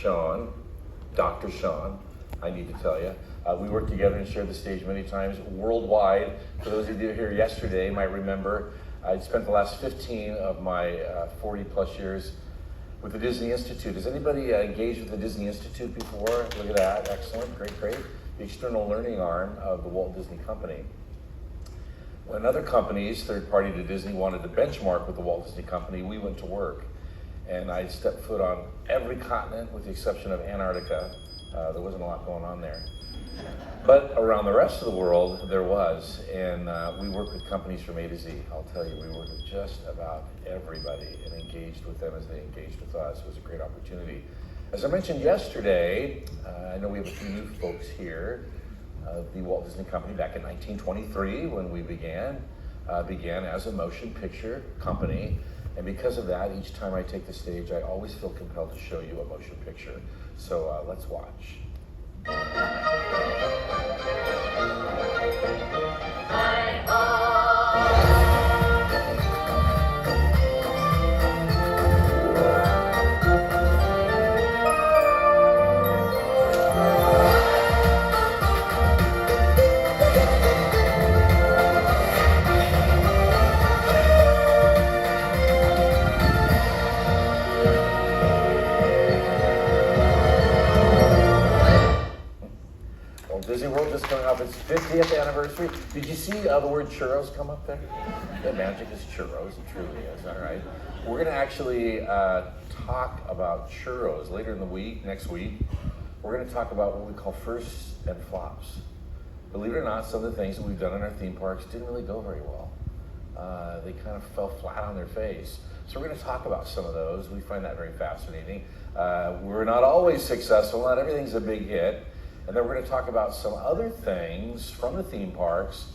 Sean, Dr. Sean, I need to tell you. We worked together and shared the stage many times worldwide. For those of you here yesterday might remember, I spent the last 15 of my 40 plus years with the Disney Institute. Has anybody engaged with the Disney Institute before? Look at that, excellent, great, great. The external learning arm of the Walt Disney Company. When other companies, third party to Disney, wanted to benchmark with the Walt Disney Company, we went to work. And I stepped foot on every continent with the exception of Antarctica. There wasn't a lot going on there. But around the rest of the world, there was. And we worked with companies from A to Z. I'll tell you, we worked with just about everybody and engaged with them as they engaged with us. It was a great opportunity. As I mentioned yesterday, I know we have a few new folks here. The Walt Disney Company back in 1923 when we began as a motion picture company. And because of that, each time I take the stage, I always feel compelled to show you a motion picture. So let's watch. Disney World just coming up its 50th anniversary. Did you see the word churros come up there? The magic is churros, it truly is, all right. We're gonna actually talk about churros later in the week, next week. We're gonna talk about what we call firsts and flops. Believe it or not, some of the things that we've done in our theme parks didn't really go very well. They kind of fell flat on their face. So we're gonna talk about some of those. We find that very fascinating. We're not always successful, not everything's a big hit. And then we're going to talk about some other things from the theme parks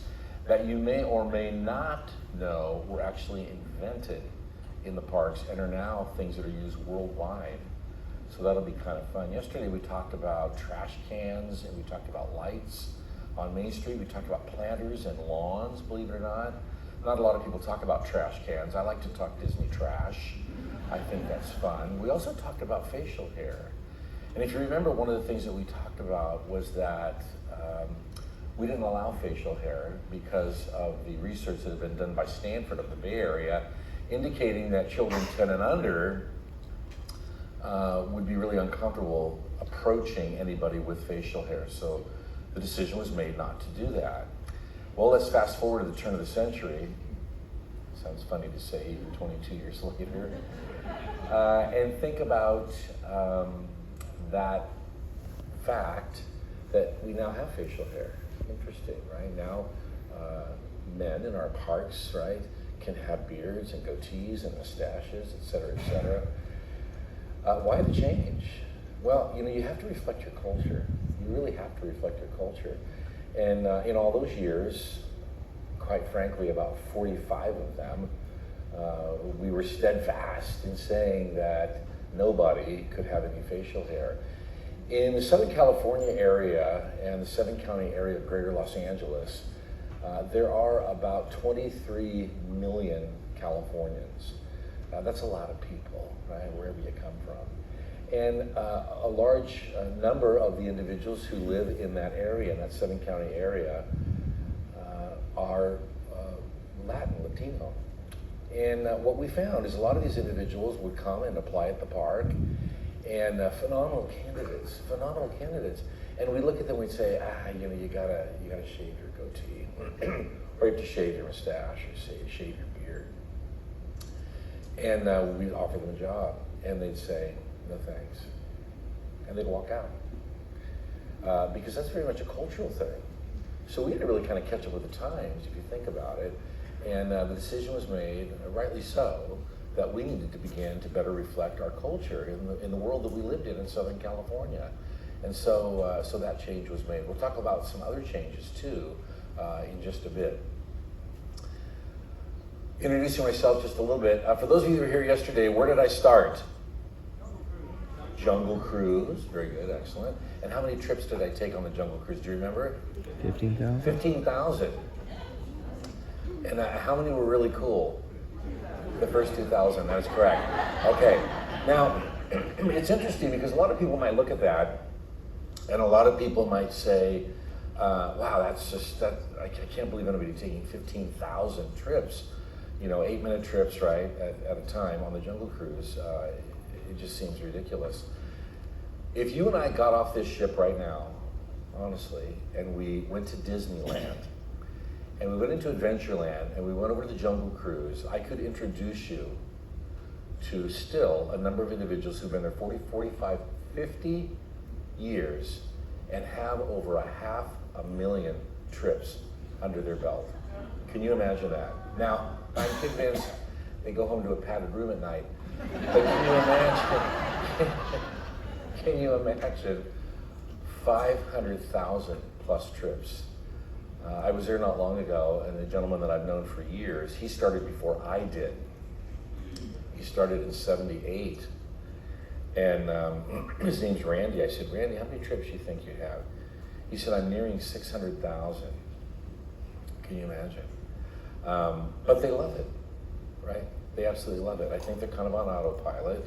that you may or may not know were actually invented in the parks and are now things that are used worldwide. So that'll be kind of fun. Yesterday we talked about trash cans and we talked about lights on Main Street. We talked about planters and lawns, believe it or not. Not a lot of people talk about trash cans. I like to talk Disney trash. I think that's fun. We also talked about facial hair. And if you remember, one of the things that we talked about was that we didn't allow facial hair because of the research that had been done by Stanford of the Bay Area, indicating that children 10 and under would be really uncomfortable approaching anybody with facial hair. So the decision was made not to do that. Well, let's fast forward to the turn of the century. Sounds funny to say, even 22 years later. And think about that fact that we now have facial hair. Interesting, right? Now men in our parks, right, can have beards and goatees and mustaches, et cetera, et cetera. Why the change? Well, you have to reflect your culture. You really have to reflect your culture. And in all those years, quite frankly, about 45 of them, we were steadfast in saying that nobody could have any facial hair. In the Southern California area and the 7-county area of Greater Los Angeles, there are about 23 million Californians. That's a lot of people, right, wherever you come from. And a large number of the individuals who live in that area, in that 7-county area, are Latino. And what we found is a lot of these individuals would come and apply at the park, and phenomenal candidates. And we look at them and we'd say, you gotta shave your goatee, or you have to shave your mustache, or shave your beard. And we'd offer them a job, and they'd say, no thanks. And they'd walk out. Because that's very much a cultural thing. So we had to really kind of catch up with the times, if you think about it. And the decision was made, rightly so, that we needed to begin to better reflect our culture in the world that we lived in Southern California. And so that change was made. We'll talk about some other changes too in just a bit. Introducing myself just a little bit. For those of you who were here yesterday, where did I start? Jungle Cruise. Very good, excellent. And how many trips did I take on the Jungle Cruise? Do you remember? 15,000. 15,000. And how many were really cool? The first 2,000, that's correct. Okay, now, it's interesting because a lot of people might look at that, and a lot of people might say, wow, I can't believe anybody taking 15,000 trips, 8-minute trips, right, at a time on the Jungle Cruise. It just seems ridiculous. If you and I got off this ship right now, honestly, and we went to Disneyland, and we went into Adventureland, and we went over to the Jungle Cruise, I could introduce you to still a number of individuals who've been there 40, 45, 50 years and have over 500,000 trips under their belt. Can you imagine that? Now, I'm convinced they go home to a padded room at night, but can you imagine 500,000 plus trips? I was there not long ago, and a gentleman that I've known for years, he started before I did. He started in '78, and his name's Randy. I said, Randy, how many trips do you think you have? He said, I'm nearing 600,000. Can you imagine? But they love it, right? They absolutely love it. I think they're kind of on autopilot.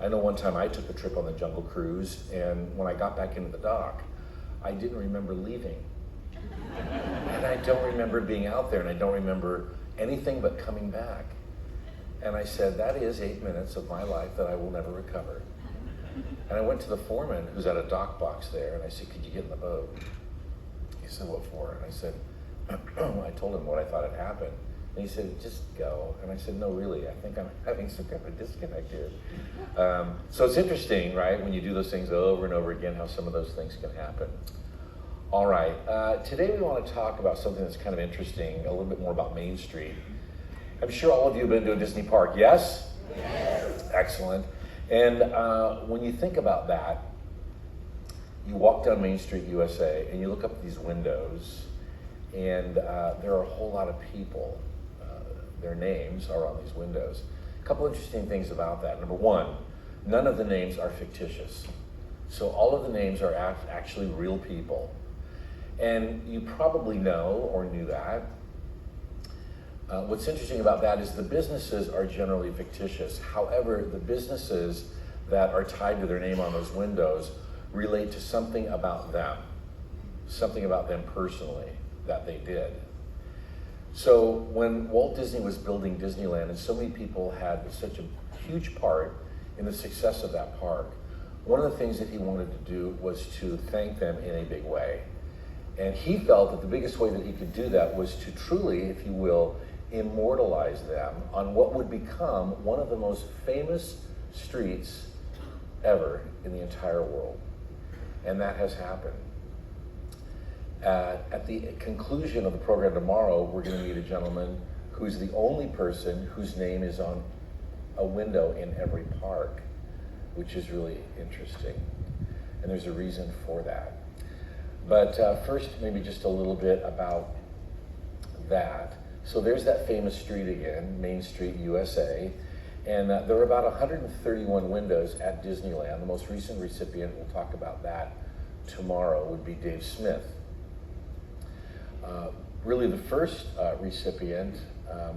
I know one time I took a trip on the Jungle Cruise, and when I got back into the dock, I didn't remember leaving. And I don't remember being out there, and I don't remember anything but coming back. And I said, that is 8 minutes of my life that I will never recover. And I went to the foreman who's at a dock box there, and I said, could you get in the boat? He said, what for? And I said, I told him what I thought had happened. And he said, just go. And I said, no, really, I think I'm having some kind of a disconnect here. So it's interesting, right, when you do those things over and over again, how some of those things can happen. All right, today we want to talk about something that's kind of interesting, a little bit more about Main Street. I'm sure all of you have been to a Disney park, yes? Yes. Excellent. And when you think about that, you walk down Main Street, USA, and you look up at these windows, and there are a whole lot of people. Their names are on these windows. A couple interesting things about that. Number one, none of the names are fictitious. So all of the names are actually real people. And you probably know or knew that. What's interesting about that is the businesses are generally fictitious. However, the businesses that are tied to their name on those windows relate to something about them personally that they did. So when Walt Disney was building Disneyland, and so many people had such a huge part in the success of that park, one of the things that he wanted to do was to thank them in a big way. And he felt that the biggest way that he could do that was to truly, if you will, immortalize them on what would become one of the most famous streets ever in the entire world. And that has happened. At the conclusion of the program tomorrow, we're going to meet a gentleman who's the only person whose name is on a window in every park, which is really interesting. And there's a reason for that. But first, maybe just a little bit about that. So there's that famous street again, Main Street, USA. And there are about 131 windows at Disneyland. The most recent recipient, we'll talk about that tomorrow, would be Dave Smith. Really the first recipient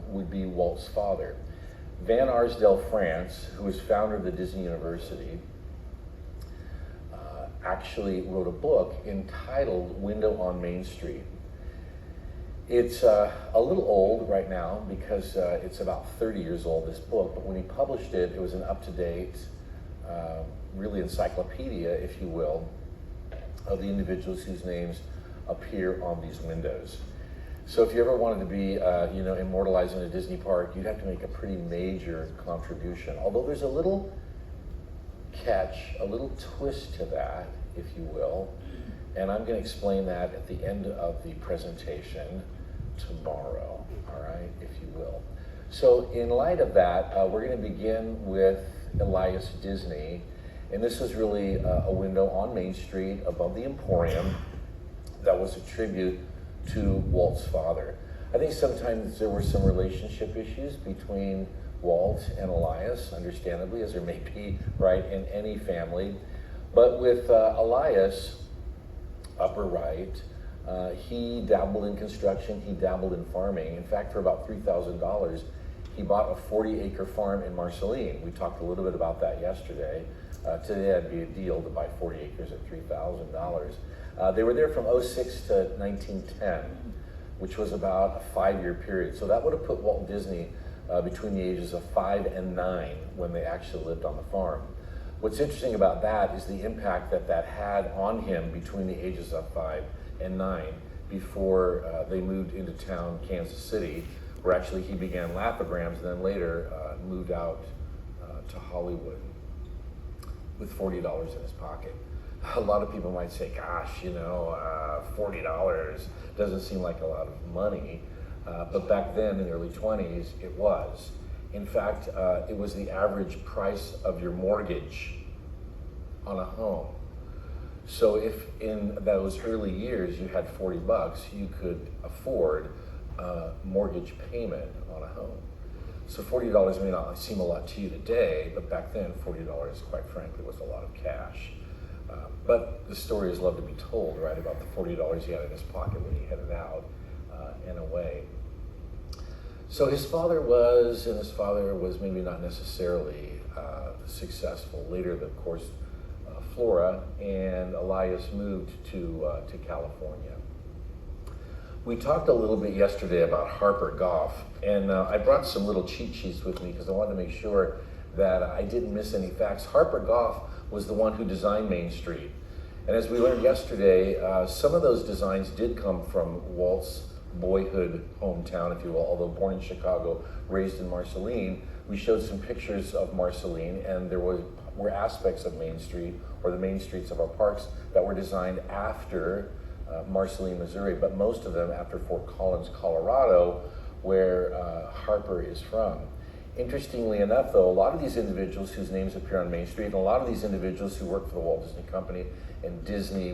would be Walt's father. Van Arsdale France, who was founder of the Disney University, actually wrote a book entitled Window on Main Street. It's a little old right now because it's about 30 years old, this book, but when he published it, it was an up-to-date, really encyclopedia, if you will, of the individuals whose names appear on these windows. So if you ever wanted to be, immortalized in a Disney park, you'd have to make a pretty major contribution. Although there's a little catch, a little twist to that, if you will, and I'm going to explain that at the end of the presentation tomorrow, all right, if you will. So in light of that, we're going to begin with Elias Disney, and this is really a window on Main Street above the Emporium that was a tribute to Walt's father. I think sometimes there were some relationship issues between Walt and Elias, understandably, as there may be, right, in any family. But with Elias, upper right, he dabbled in construction, he dabbled in farming. In fact, for about $3,000, he bought a 40-acre farm in Marceline. We talked a little bit about that yesterday. Today that'd be a deal to buy 40 acres at $3,000. They were there from '06 to 1910, which was about a 5-year period. So that would have put Walt Disney between the ages of 5 and 9 when they actually lived on the farm. What's interesting about that is the impact that that had on him between the ages of 5 and 9 before they moved into town, Kansas City, where actually he began Laphograms and then later moved out to Hollywood with $40 in his pocket. A lot of people might say, gosh, you know, $40 doesn't seem like a lot of money. But back then in the early 20s, it was. In fact, it was the average price of your mortgage on a home. So if in those early years you had 40 bucks, you could afford a mortgage payment on a home. So $40 may not seem a lot to you today, but back then $40, quite frankly, was a lot of cash. But the stories love to be told, right, about the $40 he had in his pocket when he headed out and away. So his father was maybe not necessarily successful. Later, of course, Flora and Elias moved to California. We talked a little bit yesterday about Harper Goff, and I brought some little cheat sheets with me because I wanted to make sure that I didn't miss any facts. Harper Goff was the one who designed Main Street. And as we learned yesterday, some of those designs did come from Walt's boyhood hometown, if you will, although born in Chicago, raised in Marceline. We showed some pictures of Marceline, and there were aspects of Main Street, or the main streets of our parks, that were designed after Marceline, Missouri, but most of them after Fort Collins, Colorado, where Harper is from. Interestingly enough, though, a lot of these individuals whose names appear on Main Street, and a lot of these individuals who worked for the Walt Disney Company and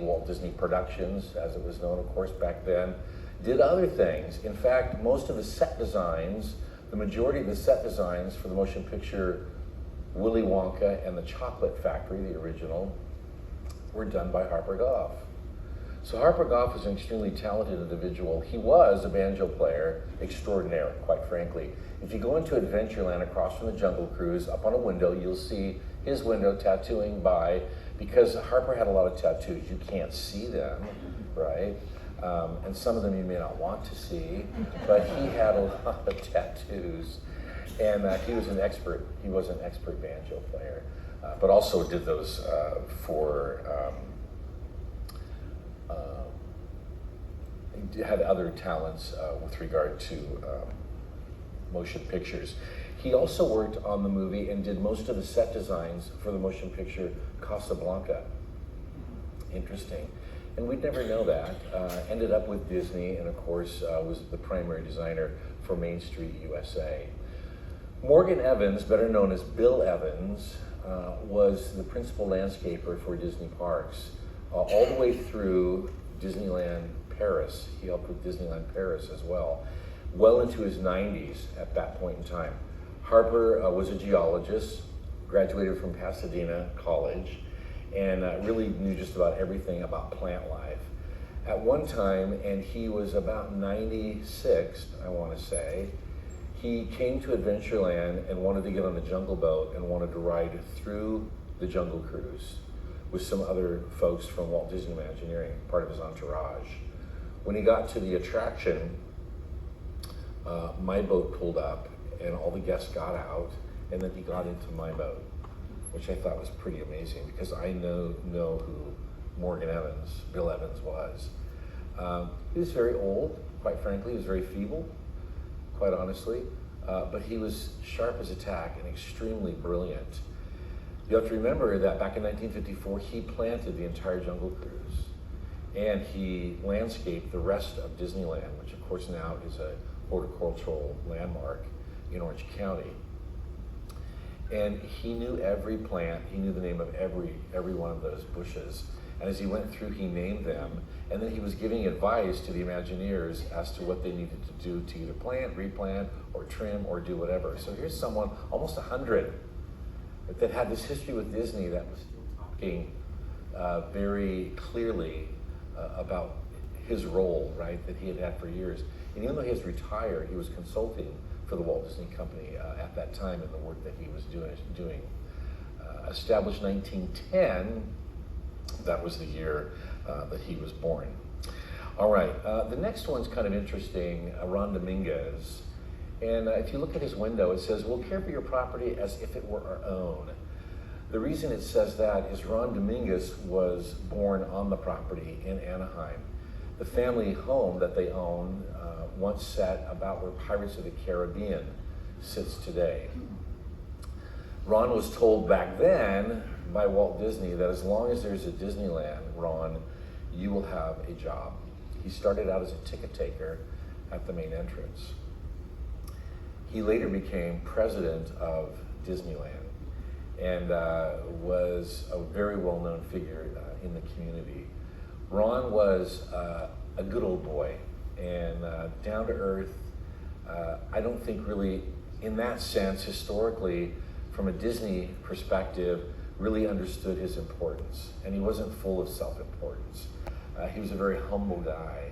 Walt Disney Productions, as it was known, of course, back then, did other things. In fact, most of the set designs, the majority of the set designs for the motion picture Willy Wonka and the Chocolate Factory, the original, were done by Harper Goff. So Harper Goff was an extremely talented individual. He was a banjo player extraordinaire, quite frankly. If you go into Adventureland across from the Jungle Cruise, up on a window, you'll see his window tattooing by, because Harper had a lot of tattoos. You can't see them, right? And some of them you may not want to see, but he had a lot of tattoos. And he was an expert banjo player, but also did those had other talents with regard to motion pictures. He also worked on the movie and did most of the set designs for the motion picture Casablanca. Interesting. And we'd never know that. Ended up with Disney, and of course was the primary designer for Main Street USA. Morgan Evans, better known as Bill Evans, was the principal landscaper for Disney parks all the way through Disneyland Paris. He helped with Disneyland Paris as well, well into his 90s at that point in time. Harper was a geologist, graduated from Pasadena College, and really knew just about everything about plant life. At one time, and he was about 96, I want to say, he came to Adventureland and wanted to get on the Jungle Boat and wanted to ride through the Jungle Cruise with some other folks from Walt Disney Imagineering, part of his entourage. When he got to the attraction, my boat pulled up and all the guests got out, and then he got into my boat, which I thought was pretty amazing because I know who Bill Evans was. He was very old, quite frankly. He was very feeble, quite honestly, but he was sharp as a tack and extremely brilliant. You have to remember that back in 1954, he planted the entire Jungle Cruise, and he landscaped the rest of Disneyland, which of course now is a horticultural landmark in Orange County. And he knew every plant, he knew the name of every one of those bushes. And as he went through, he named them, and then he was giving advice to the Imagineers as to what they needed to do to either plant, replant, or trim, or do whatever. So here's someone, almost 100, that had this history with Disney that was talking very clearly about his role, right, that he had had for years. And even though he was retired, he was consulting for for the Walt Disney Company at that time and the work that he was doing. Established 1910, that was the year that he was born. All right, the next one's kind of interesting, Ron Dominguez. And if you look at his window, it says, "We'll care for your property as if it were our own." The reason it says that is Ron Dominguez was born on the property in Anaheim. The family home that they own once sat about where Pirates of the Caribbean sits today. Ron was told back then by Walt Disney that as long as there's a Disneyland, Ron, you will have a job. He started out as a ticket taker at the main entrance. He later became president of Disneyland and was a very well-known figure in the community. Ron was a good old boy and down to earth. I don't think really in that sense, historically, from a Disney perspective, really understood his importance. And he wasn't full of self-importance. He was a very humble guy.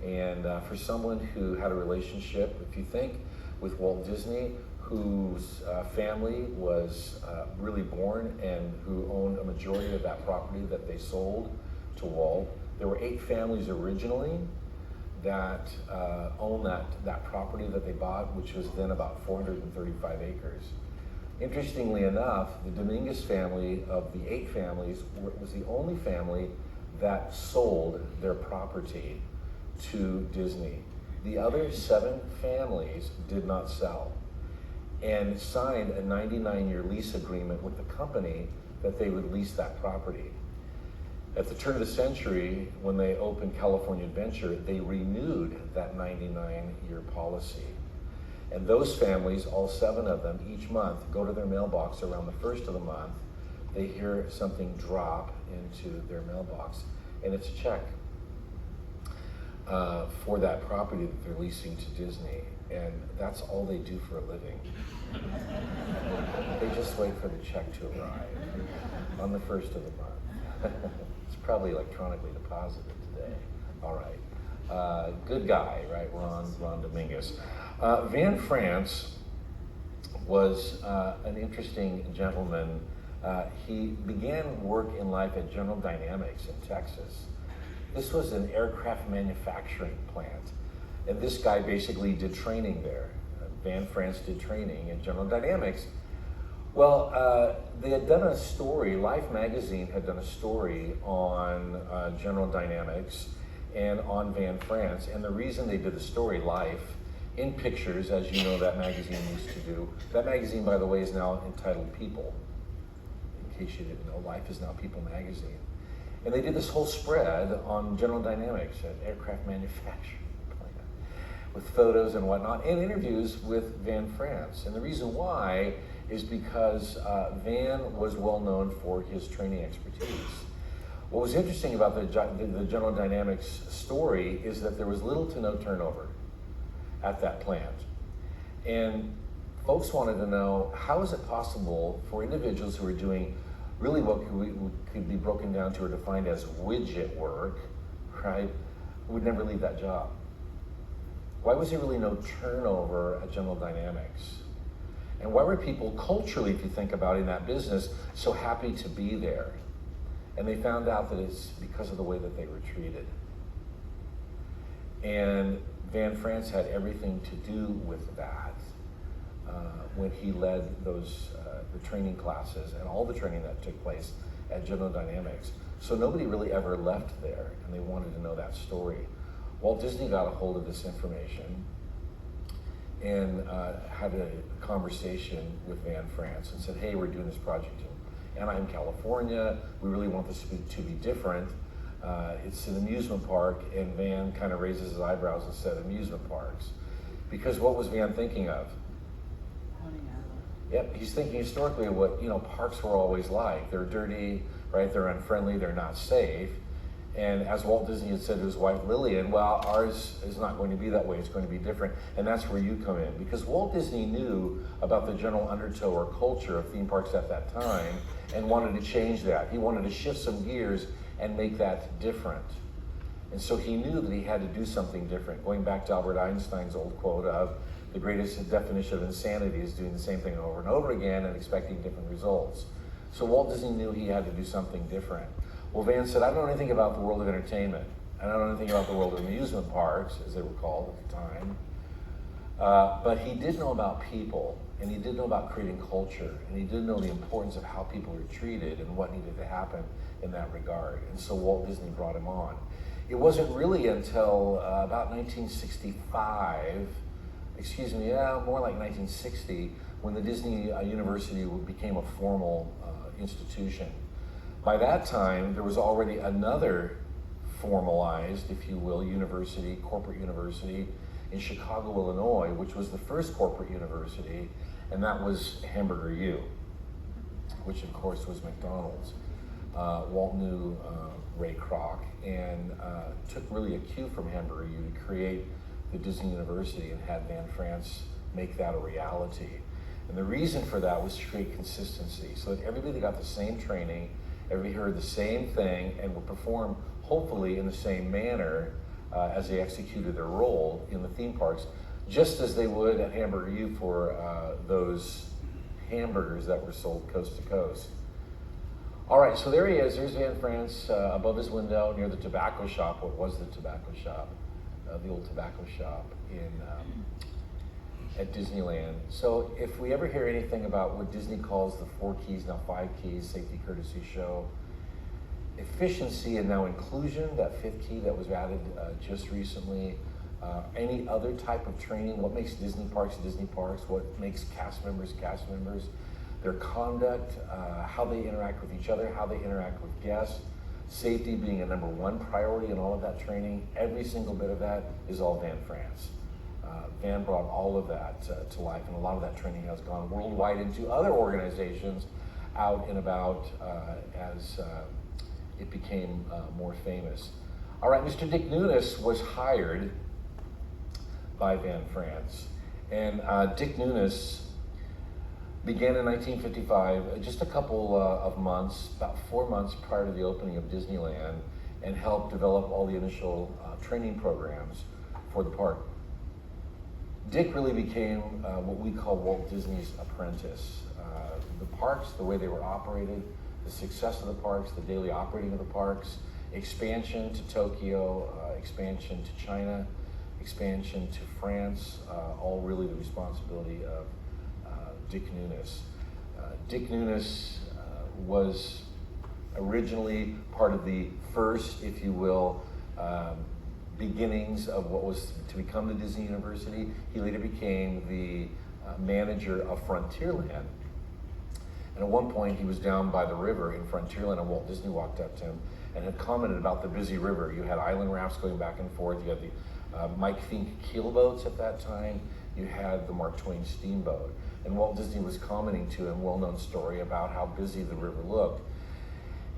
And for someone who had a relationship, if you think, with Walt Disney, whose family was really born and who owned a majority of that property that they sold to Walt. There were 8 families originally that owned that property that they bought, which was then about 435 acres. Interestingly enough, the Dominguez family of the 8 families was the only family that sold their property to Disney. The other 7 families did not sell and signed a 99-year lease agreement with the company that they would lease that property. At the turn of the century, when they opened California Adventure, they renewed that 99-year policy. And those families, all 7 of them, each month go to their mailbox around the first of the month. They hear something drop into their mailbox, and it's a check for that property that they're leasing to Disney. And that's all they do for a living. They just wait for the check to arrive on the first of the month. It's probably electronically deposited today. All right. Good guy, right? Ron Dominguez. Van France was an interesting gentleman. He began work in life at General Dynamics in Texas. This was an aircraft manufacturing plant. And this guy basically did training there. Van France did training at General Dynamics. Well, they had done a story, Life magazine had done a story on General Dynamics and on Van France. And the reason they did the story, Life, in pictures, as you know that magazine used to do. That magazine, by the way, is now entitled People. In case you didn't know, Life is now People magazine. And they did this whole spread on General Dynamics, an aircraft manufacturing plant, with photos and whatnot, and interviews with Van France. And the reason why is because Van was well known for his training expertise. What was interesting about the General Dynamics story is that there was little to no turnover at that plant. And folks wanted to know, how is it possible for individuals who are doing really what could be broken down to or defined as widget work, right, would never leave that job? Why was there really no turnover at General Dynamics? And why were people culturally, if you think about it, in that business, so happy to be there? And they found out that it's because of the way that they were treated. And Van France had everything to do with that when he led those the training classes and all the training that took place at General Dynamics. So nobody really ever left there, and they wanted to know that story. Walt Disney got a hold of this information and had a conversation with Van France and said, hey, we're doing this project in Anaheim, California. We really want this to be different. It's an amusement park, and Van kind of raises his eyebrows and said, amusement parks. Because what was Van thinking of? Yep, he's thinking historically of what, parks were always like. They're dirty, right? They're unfriendly, they're not safe. And as Walt Disney had said to his wife Lillian, well, ours is not going to be that way, it's going to be different. And that's where you come in. Because Walt Disney knew about the general undertow or culture of theme parks at that time and wanted to change that. He wanted to shift some gears and make that different. And so he knew that he had to do something different, going back to Albert Einstein's old quote of, the greatest definition of insanity is doing the same thing over and over again and expecting different results. So Walt Disney knew he had to do something different. Well, Van said, I don't know anything about the world of entertainment. I don't know anything about the world of amusement parks, as they were called at the time. But he did know about people, and he did know about creating culture, and he did know the importance of how people were treated and what needed to happen in that regard. And so Walt Disney brought him on. It wasn't really until about 1965, more like 1960, when the Disney University became a formal institution. By that time, there was already another formalized, if you will, university, corporate university in Chicago, Illinois, which was the first corporate university, and that was Hamburger U, which of course was McDonald's. Walt knew Ray Kroc and took really a cue from Hamburger U to create the Disney University and had Van France make that a reality. And the reason for that was to create consistency so that everybody got the same training, everybody heard the same thing, and would perform hopefully in the same manner as they executed their role in the theme parks, just as they would at Hamburger U for those hamburgers that were sold coast to coast. All right, so there he is. There's Van France above his window near the tobacco shop. What was the tobacco shop? The old tobacco shop at Disneyland. So if we ever hear anything about what Disney calls the 4 keys, now 5 keys, safety, courtesy, show, efficiency, and now inclusion, that 5th key that was added just recently, any other type of training, what makes Disney parks, what makes cast members, their conduct, how they interact with each other, how they interact with guests, safety being a number 1 priority in all of that training. Every single bit of that is all Van France. Van brought all of that to life, and a lot of that training has gone worldwide into other organizations out and about as it became more famous. All right, Mr. Dick Nunes was hired by Van France, and Dick Nunes began in 1955, just a couple of months, about 4 months prior to the opening of Disneyland, and helped develop all the initial training programs for the park. Dick really became what we call Walt Disney's apprentice. The parks, the way they were operated, the success of the parks, the daily operating of the parks, expansion to Tokyo, expansion to China, expansion to France, all really the responsibility of Dick Nunes. Dick Nunes was originally part of the first, if you will, beginnings of what was to become the Disney University. He later became the manager of Frontierland. And at one point he was down by the river in Frontierland, and Walt Disney walked up to him and had commented about the busy river. You had island rafts going back and forth. You had the Mike Fink keelboats at that time. You had the Mark Twain steamboat. And Walt Disney was commenting to him, well-known story about how busy the river looked.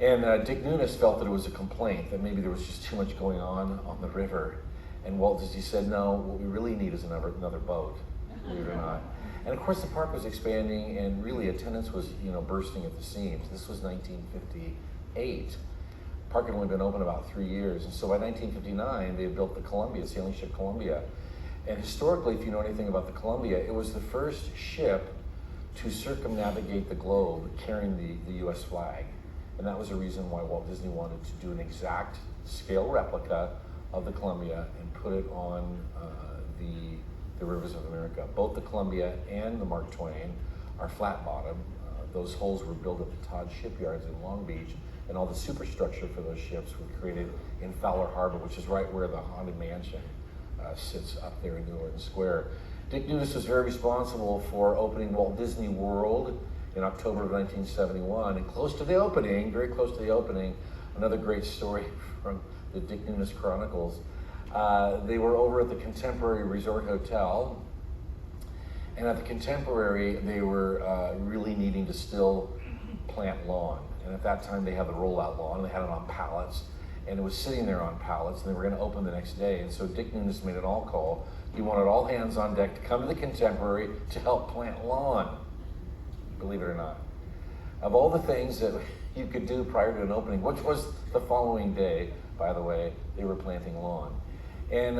And Dick Nunes felt that it was a complaint, that maybe there was just too much going on the river. And Walt Disney said, no, what we really need is another boat, believe it or not. And of course the park was expanding, and really attendance was bursting at the seams. This was 1958. The park had only been open about 3 years. And so by 1959, they had built the Columbia, sailing ship Columbia. And historically, if you know anything about the Columbia, it was the first ship to circumnavigate the globe carrying the US flag. And that was the reason why Walt Disney wanted to do an exact scale replica of the Columbia and put it on the rivers of America. Both the Columbia and the Mark Twain are flat bottom. Those holes were built at the Todd shipyards in Long Beach, and all the superstructure for those ships were created in Fowler Harbor, which is right where the Haunted Mansion sits up there in New Orleans Square. Dick Nunes was very responsible for opening Walt Disney World in October of 1971, and close to the opening, very close to the opening, another great story from the Dick Nunes Chronicles. They were over at the Contemporary Resort Hotel, and at the Contemporary, they were really needing to still plant lawn. And at that time, they had the rollout lawn, they had it on pallets, and it was sitting there on pallets, and they were going to open the next day. And so Dick Nunes made an all call. He wanted all hands on deck to come to the Contemporary to help plant lawn, believe it or not. Of all the things that you could do prior to an opening, which was the following day, by the way, they were planting lawn. And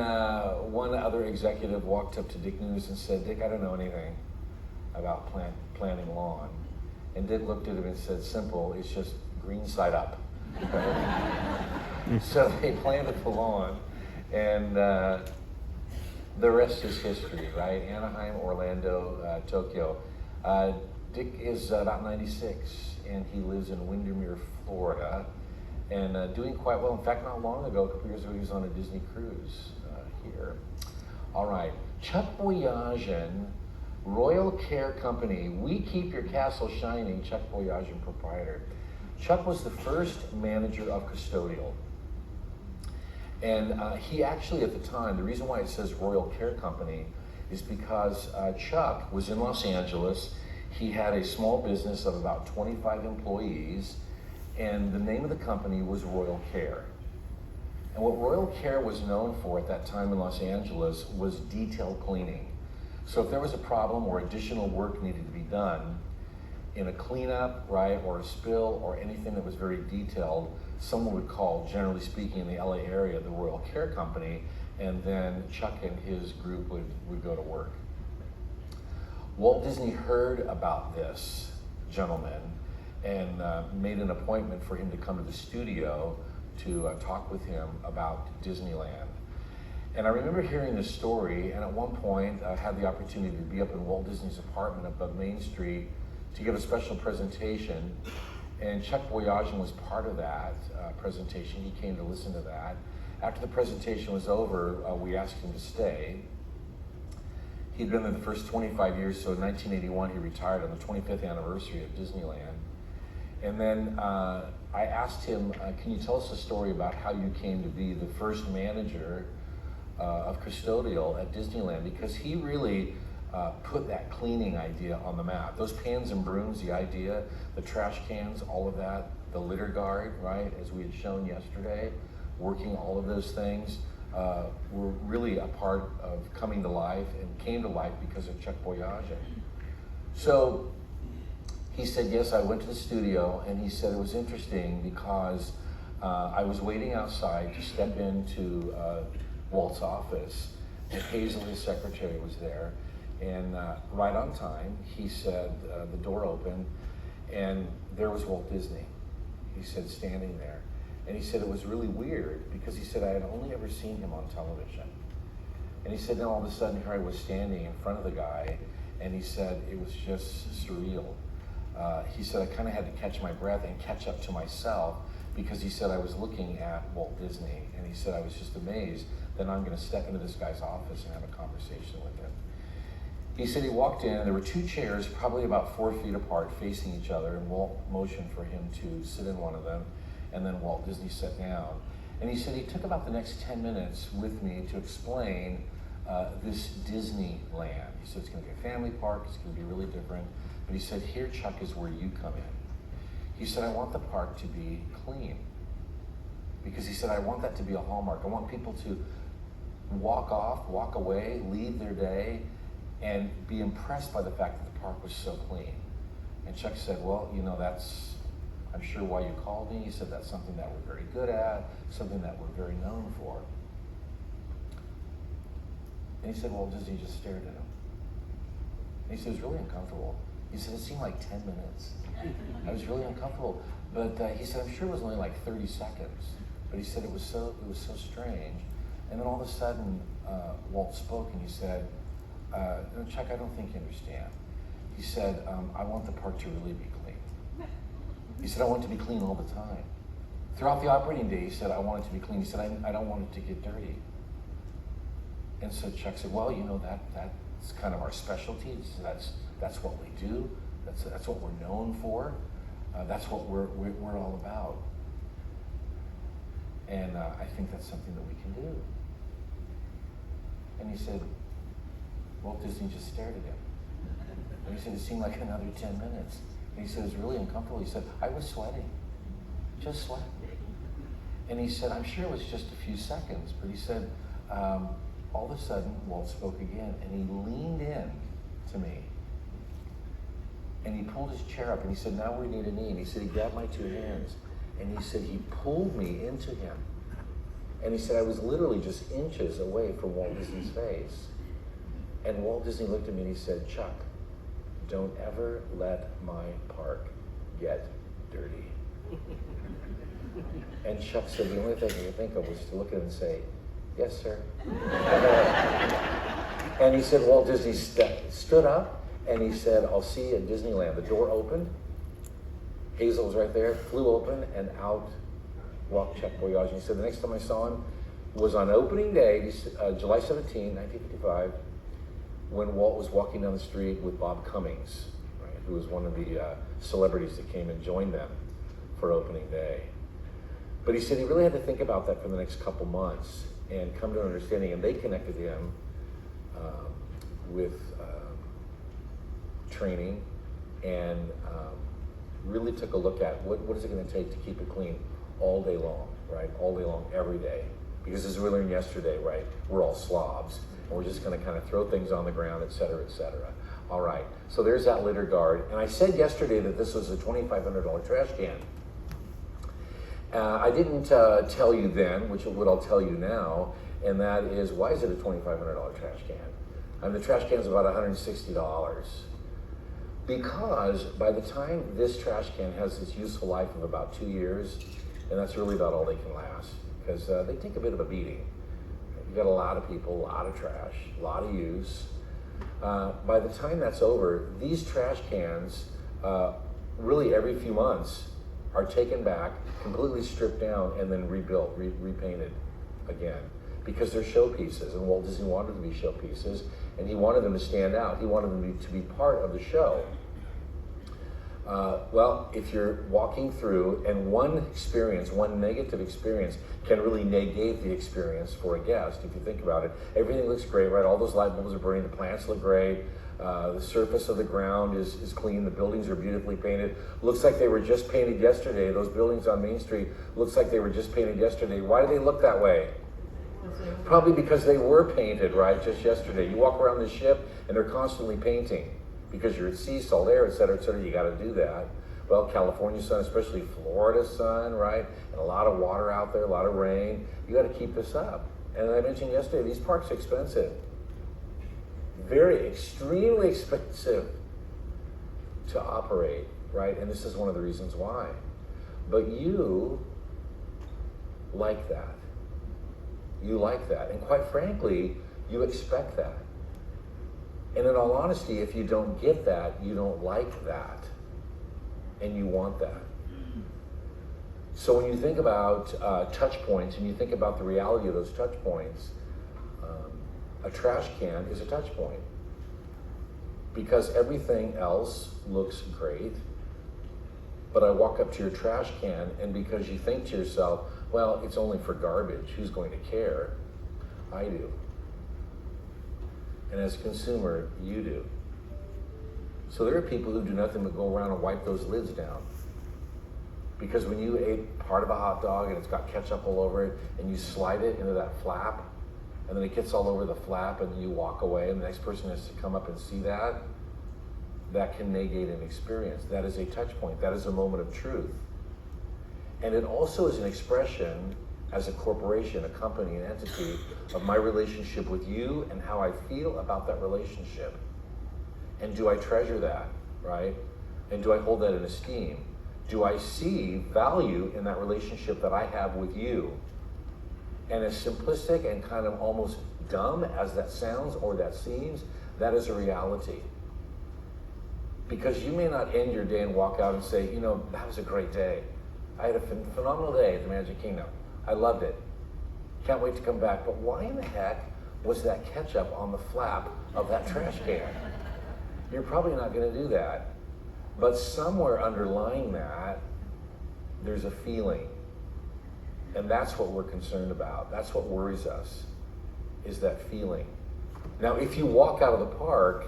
one other executive walked up to Dick Nunes and said, Dick, I don't know anything about planting lawn. And Dick looked at him and said, simple, it's just green side up. So they planted the lawn, and the rest is history, right? Anaheim, Orlando, Tokyo. Dick is about 96, and he lives in Windermere, Florida, and doing quite well. In fact, not long ago, a couple years ago, he was on a Disney cruise here. All right, Chuck Boyajian, Royal Care Company. We keep your castle shining, Chuck Boyajian, proprietor. Chuck was the first manager of Custodial. And he actually, at the time, the reason why it says Royal Care Company is because Chuck was in Los Angeles. He had a small business of about 25 employees, and the name of the company was Royal Care. And what Royal Care was known for at that time in Los Angeles was detail cleaning. So if there was a problem or additional work needed to be done in a cleanup, right, or a spill or anything that was very detailed, someone would call, generally speaking, in the LA area, the Royal Care Company, and then Chuck and his group would go to work. Walt Disney heard about this gentleman and made an appointment for him to come to the studio to talk with him about Disneyland. And I remember hearing this story, and at one point I had the opportunity to be up in Walt Disney's apartment above Main Street to give a special presentation, and Chuck Boyajian was part of that presentation. He came to listen to that. After the presentation was over, we asked him to stay. He'd been there the first 25 years, so in 1981 he retired on the 25th anniversary of Disneyland. And then I asked him, can you tell us a story about how you came to be the first manager of Custodial at Disneyland? Because he really put that cleaning idea on the map. Those pans and brooms, the idea, the trash cans, all of that, the litter guard, right, as we had shown yesterday, working all of those things were really a part of coming to life and came to life because of Chuck Boyajian. So he said, yes, I went to the studio, and he said it was interesting because I was waiting outside to step into Walt's office, and Hazel, his secretary, was there. And right on time, he said, the door opened, and there was Walt Disney. He said, standing there. And he said it was really weird because he said I had only ever seen him on television. And he said then all of a sudden here I was standing in front of the guy, and he said it was just surreal. He said I kind of had to catch my breath and catch up to myself because he said I was looking at Walt Disney, and he said I was just amazed that I'm going to step into this guy's office and have a conversation with him. He said he walked in, and there were two chairs probably about 4 feet apart facing each other, and Walt motioned for him to sit in one of them, and then Walt Disney sat down. And he said he took about the next 10 minutes with me to explain this Disneyland. He said it's going to be a family park, it's going to be really different, but he said here, Chuck, is where you come in. He said I want the park to be clean, because he said I want that to be a hallmark. I want people to walk away, leave their day, and be impressed by the fact that the park was so clean. And Chuck said, well, you know, that's, I'm sure why you called me. He said that's something that we're very good at, something that we're very known for. And he said, well, Disney just stared at him. And he said it was really uncomfortable. He said it seemed like 10 minutes. I was really uncomfortable. But he said, I'm sure it was only like 30 seconds. But he said it was so strange. And then all of a sudden, Walt spoke, and he said, no, Chuck, I don't think you understand. He said, I want the park to really be clean. He said, I want it to be clean all the time. Throughout the operating day, he said, I want it to be clean. He said, I don't want it to get dirty. And so Chuck said, well, you know, that's kind of our specialty. He said, that's what we do. That's what we're known for. That's what we're all about. And I think that's something that we can do. And he said, Walt Disney just stared at him. And he said, it seemed like another 10 minutes. And he said, it was really uncomfortable. He said, I was sweating, just sweating. And he said, I'm sure it was just a few seconds, but he said, all of a sudden, Walt spoke again, and he leaned in to me. And he pulled his chair up, and he said, now we need a knee. And he said, he grabbed my two hands, and he said, he pulled me into him. And he said, I was literally just inches away from Walt Disney's face. And Walt Disney looked at me and he said, Chuck, don't ever let my park get dirty. And Chuck said, the only thing I could think of was to look at him and say, yes, sir. And he said, Walt Disney stood up and he said, I'll see you at Disneyland. The door opened, Hazel was right there, flew open, and out walked Chuck Boyajian. He said the next time I saw him was on opening day, July 17, 1955, when Walt was walking down the street with Bob Cummings, right, who was one of the celebrities that came and joined them for opening day. But he said he really had to think about that for the next couple months and come to an understanding, and they connected him with training and really took a look at what is it going to take to keep it clean all day long, right? All day long, every day. Because as we learned yesterday, right, we're all slobs, and we're just going to kind of throw things on the ground, et cetera, et cetera. All right, so there's that litter guard. And I said yesterday that this was a $2,500 trash can. I didn't tell you then, which is what I'll tell you now, and that is, why is it a $2,500 trash can? And the trash can is about $160. Because by the time this trash can has its useful life of about 2 years, and that's really about all they can last, because they take a bit of a beating. You got a lot of people, a lot of trash, a lot of use. By the time that's over, these trash cans, really every few months, are taken back, completely stripped down, and then rebuilt, repainted again, because they're showpieces, and Walt Disney wanted them to be showpieces, and he wanted them to stand out. He wanted them to be part of the show. Well, if you're walking through, and one experience, one negative experience, can really negate the experience for a guest, if you think about it. Everything looks great, right? All those light bulbs are burning, the plants look great, the surface of the ground is clean, the buildings are beautifully painted. Looks like they were just painted yesterday. Those buildings on Main Street looks like they were just painted yesterday. Why do they look that way? Probably because they were painted, right, just yesterday. You walk around the ship and they're constantly painting because you're at sea, salt air, et cetera, you got to do that. Well, California sun, especially Florida sun, right, and a lot of water out there, a lot of rain. You got to keep this up. And I mentioned yesterday, these parks are expensive. Very, extremely expensive to operate, right? And this is one of the reasons why. But you like that. You like that. And quite frankly, you expect that. And in all honesty, if you don't get that, you don't like that. And you want that. So when you think about touch points and you think about the reality of those touch points, a trash can is a touch point. Because everything else looks great, but I walk up to your trash can, and because you think to yourself, well, it's only for garbage, who's going to care? I do. And as a consumer, you do. So there are people who do nothing but go around and wipe those lids down. Because when you ate part of a hot dog and it's got ketchup all over it, and you slide it into that flap, and then it gets all over the flap, and you walk away, and the next person has to come up and see that, that can negate an experience. That is a touch point. That is a moment of truth. And it also is an expression, as a corporation, a company, an entity, of my relationship with you and how I feel about that relationship. And do I treasure that, right? And do I hold that in esteem? Do I see value in that relationship that I have with you? And as simplistic and kind of almost dumb as that sounds or that seems, that is a reality. Because you may not end your day and walk out and say, you know, that was a great day. I had a phenomenal day at the Magic Kingdom. I loved it. Can't wait to come back. But why in the heck was that ketchup on the flap of that trash can? You're probably not going to do that. But somewhere underlying that, there's a feeling. And that's what we're concerned about. That's what worries us, is that feeling. Now, if you walk out of the park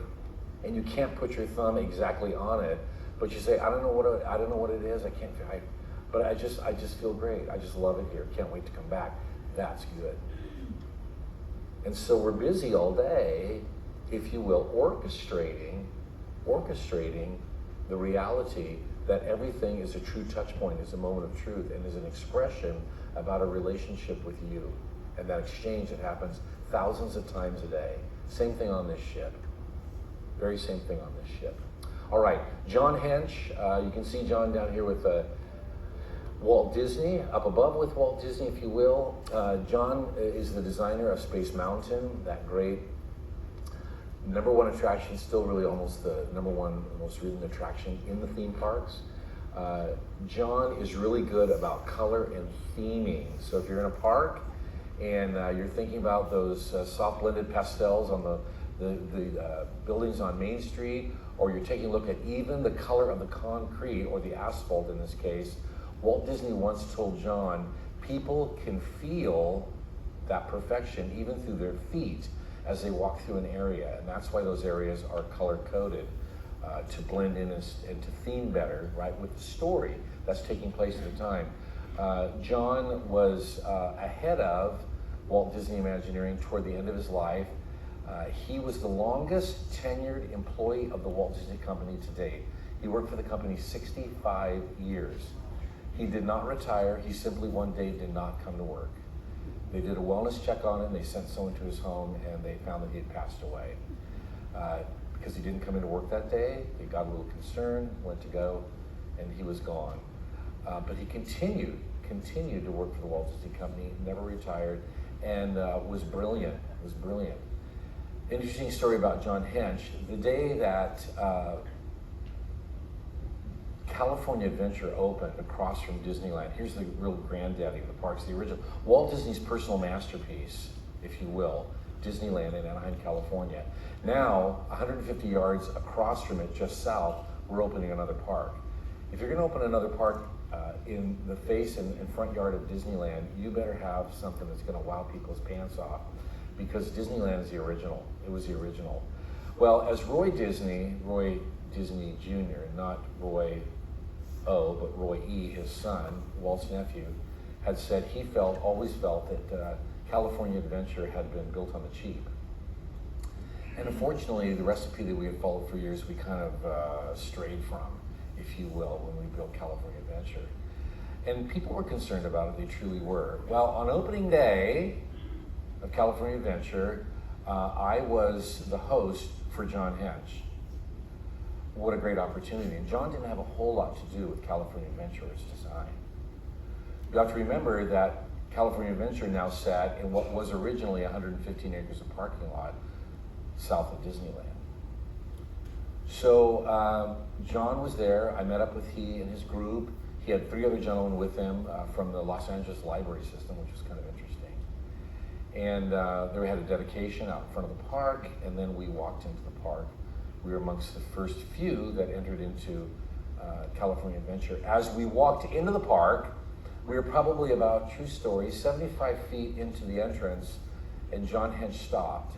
and you can't put your thumb exactly on it, but you say, I don't know what it is. But I just feel great. I just love it here. Can't wait to come back. That's good. And so we're busy all day, if you will, orchestrating the reality that everything is a true touch point, is a moment of truth, and is an expression about a relationship with you and that exchange that happens thousands of times a day. Same thing on this ship. Very same thing on this ship. All right, John Hench. You can see John down here with Walt Disney, up above with Walt Disney, if you will. John is the designer of Space Mountain, that great #1 attraction, still really almost the #1 most ridden attraction in the theme parks. John is really good about color and theming. So if you're in a park and you're thinking about those soft blended pastels on the buildings on Main Street, or you're taking a look at even the color of the concrete or the asphalt in this case, Walt Disney once told John, people can feel that perfection even through their feet as they walk through an area, and that's why those areas are color-coded to blend in and to theme better, right, with the story that's taking place at the time. John was ahead of Walt Disney Imagineering toward the end of his life. He was the longest tenured employee of the Walt Disney Company to date. He worked for the company 65 years. He did not retire. He simply one day did not come to work. They did a wellness check on him. They sent someone to his home, and they found that he had passed away. Because he didn't come into work that day, they got a little concerned, went to go, and he was gone. But he continued to work for the Walt Disney Company, never retired, and was brilliant. Interesting story about John Hench. The day that California Adventure opened across from Disneyland, here's the real granddaddy of the parks, the original Walt Disney's personal masterpiece, if you will, Disneyland in Anaheim, California. Now, 150 yards across from it, just south, we're opening another park. If you're going to open another park in the face and front yard of Disneyland, you better have something that's going to wow people's pants off, because Disneyland is the original. It was the original. Well, as Roy Disney Jr., not Roy O, but Roy E., his son, Walt's nephew, had said he always felt that California Adventure had been built on the cheap. And unfortunately, the recipe that we had followed for years, we kind of strayed from, if you will, when we built California Adventure. And people were concerned about it, they truly were. Well, on opening day of California Adventure, I was the host for John Hench. What a great opportunity. And John didn't have a whole lot to do with California Adventure's design. You have to remember that California Adventure now sat in what was originally 115 acres of parking lot south of Disneyland. So John was there. I met up with he and his group. He had 3 other gentlemen with him from the Los Angeles library system, which was kind of interesting. And there we had a dedication out in front of the park, and then we walked into the park. We were amongst the first few that entered into California Adventure. As we walked into the park, we were probably about, true story, 75 feet into the entrance, and John Hench stopped.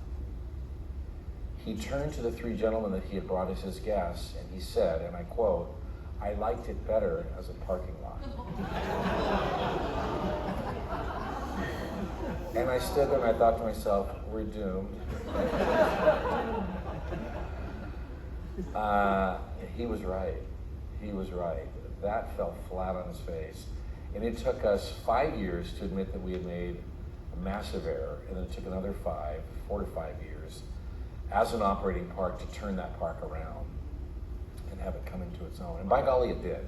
He turned to the 3 gentlemen that he had brought as his guests, and he said, and I quote, "I liked it better as a parking lot." And I stood there and I thought to myself, we're doomed. He was right. He was right. That fell flat on his face. And it took us 5 years to admit that we had made a massive error, and then it took another 4 to 5 years as an operating park to turn that park around and have it come into its own. And by golly, it did.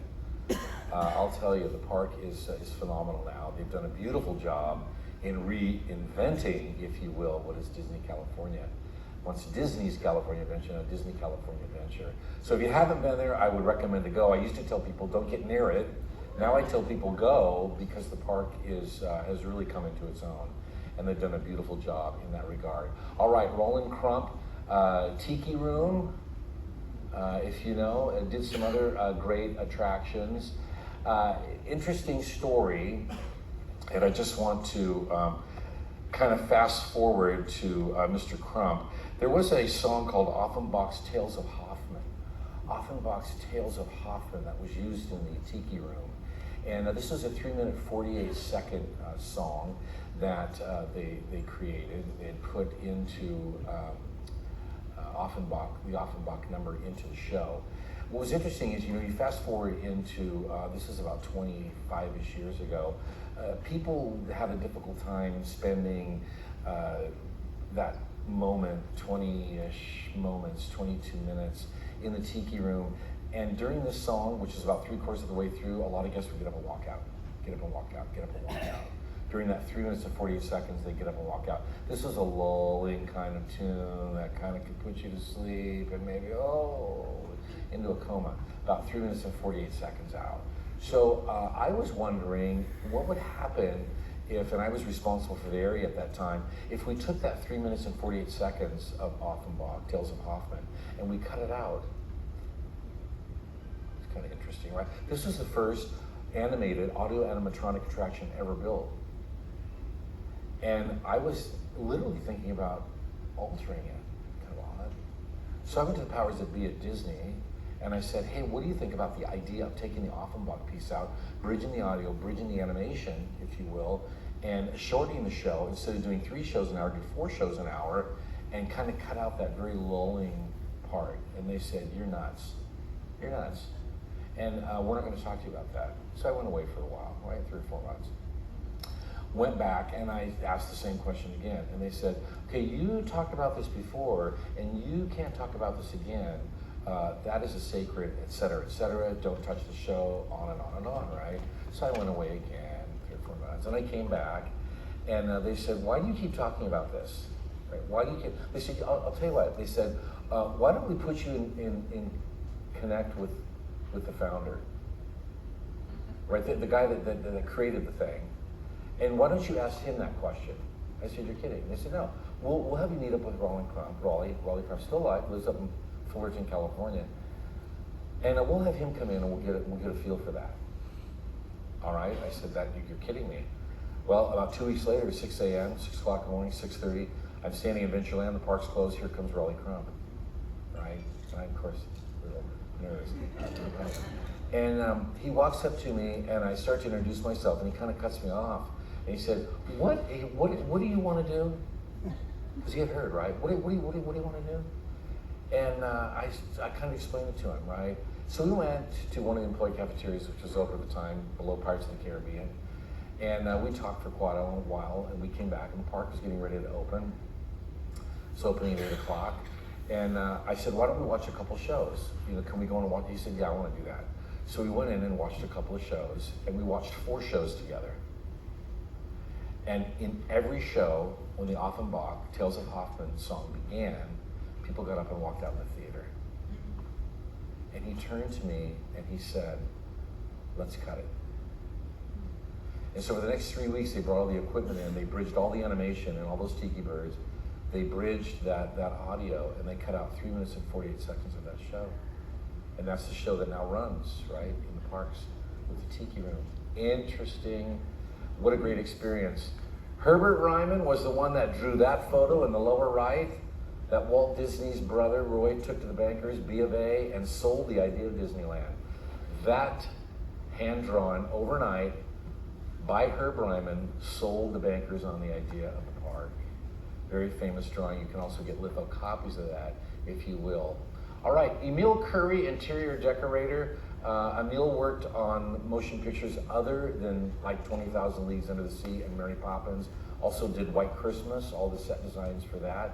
I'll tell you, the park is phenomenal now. They've done a beautiful job in reinventing, if you will, what is Disney California. Once Disney's California Adventure, now Disney California Adventure. So if you haven't been there, I would recommend to go. I used to tell people, don't get near it. Now I tell people go, because the park has really come into its own, and they've done a beautiful job in that regard. All right, Roland Crump, Tiki Room, if you know, did some other great attractions. Interesting story, and I just want to kind of fast forward to Mr. Crump. There was a song called Offenbach's Tales of Hoffman. Offenbach's Tales of Hoffman that was used in the Tiki Room. And this is a 3-minute, 48-second song that they created. They had put into Offenbach, the Offenbach number, into the show. What was interesting is, you fast forward into, this is about 25-ish years ago, people have a difficult time spending that moment, 20-ish moments, 22 minutes in the tiki room. And during this song, which is about 3/4 of the way through, a lot of guests would get up and walk out, get up and walk out, get up and walk out. During that 3 minutes and 48 seconds, they get up and walk out. This is a lulling kind of tune that kind of could put you to sleep and maybe, into a coma. About 3 minutes and 48 seconds out. So I was wondering what would happen if, and I was responsible for the area at that time, if we took that 3 minutes and 48 seconds of Offenbach, Tales of Hoffmann, and we cut it out. It's kind of interesting, right? This was the first animated audio animatronic attraction ever built. And I was literally thinking about altering it, kind of odd. So I went to the powers that be at Disney, and I said, hey, what do you think about the idea of taking the Offenbach piece out, bridging the audio, bridging the animation, if you will, and shortening the show, instead of doing 3 shows an hour, do 4 shows an hour, and kind of cut out that very lulling part. And they said, you're nuts. You're nuts. And we're not going to talk to you about that. So I went away for a while, right, 3 or 4 months. Went back and I asked the same question again. And they said, okay, you talked about this before, and you can't talk about this again. That is a sacred, et cetera, don't touch the show, on and on and on, right? So I went away again, 3 or 4 months, and I came back, and they said, why do you keep talking about this? Right? Why do you keep, they said, I'll tell you what, they said, why don't we put you in connect with the founder, right? The guy that created the thing, and why don't you ask him that question? I said, you're kidding. They said, no, we'll have you meet up with Roland Crump, Raleigh Crump, still alive, lives up in Fullerton, California, and we'll have him come in and we'll get a feel for that. All right, I said, that you're kidding me. Well, about 2 weeks later, 6 a.m., 6 o'clock in the morning, 6:30, I'm standing in Adventureland, the park's closed, here comes Raleigh Crump, right? And I, of course, a little nervous. And he walks up to me, and I start to introduce myself, and he kind of cuts me off, and he said, what do you want to do? Because he had heard, right? What do you want to do? And I kind of explained it to him, right? So we went to one of the employee cafeterias, which was open at the time, below Pirates of the Caribbean. And we talked for quite a while, and we came back, and the park was getting ready to open. It's opening at 8 o'clock. And I said, why don't we watch a couple shows? You know, can we go and watch? He said, yeah, I want to do that. So we went in and watched a couple of shows, and we watched 4 shows together. And in every show, when the Offenbach Tales of Hoffmann song began, people got up and walked out of the theater. And he turned to me and he said, let's cut it. And so for the next 3 weeks, they brought all the equipment in, they bridged all the animation and all those tiki birds, they bridged that audio, and they cut out 3 minutes and 48 seconds of that show. And that's the show that now runs, right, in the parks with the tiki room. Interesting. What a great experience. Herbert Ryman was the one that drew that photo in the lower right, that Walt Disney's brother, Roy, took to the bankers, B of A, and sold the idea of Disneyland. That, hand-drawn overnight by Herb Ryman, sold the bankers on the idea of the park. Very famous drawing. You can also get litho copies of that, if you will. All right, Emile Curry, interior decorator. Emile worked on motion pictures other than like 20,000 Leagues Under the Sea and Mary Poppins. Also did White Christmas, all the set designs for that.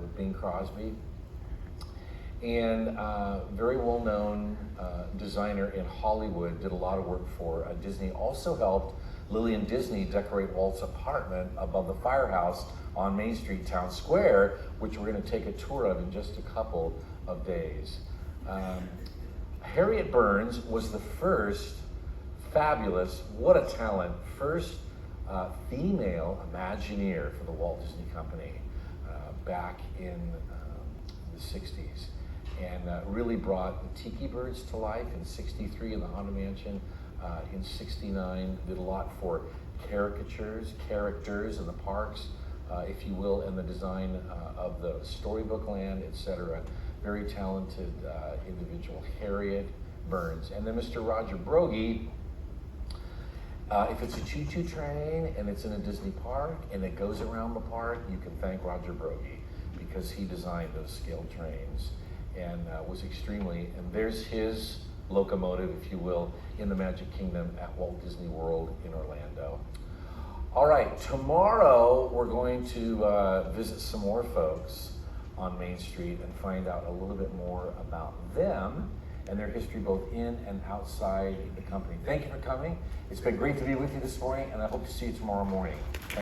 With Bing Crosby, and very well-known designer in Hollywood, did a lot of work for Disney. Also helped Lillian Disney decorate Walt's apartment above the firehouse on Main Street, Town Square, which we're going to take a tour of in just a couple of days. Harriet Burns was the first fabulous, what a talent, first female Imagineer for the Walt Disney Company. Back in the 60s, and really brought the tiki birds to life in 63 in the Honda Mansion. In 69, did a lot for characters in the parks, if you will, and the design of the storybook land, etc. Very talented individual, Harriet Burns. And then Mr. Roger Broggi. If it's a choo-choo train and it's in a Disney park and it goes around the park, you can thank Roger Broggi, because he designed those scaled trains and was extremely, and there's his locomotive, if you will, in the Magic Kingdom at Walt Disney World in Orlando. All right, tomorrow we're going to visit some more folks on Main Street and find out a little bit more about them and their history both in and outside the company. Thank you for coming. It's been great to be with you this morning, and I hope to see you tomorrow morning.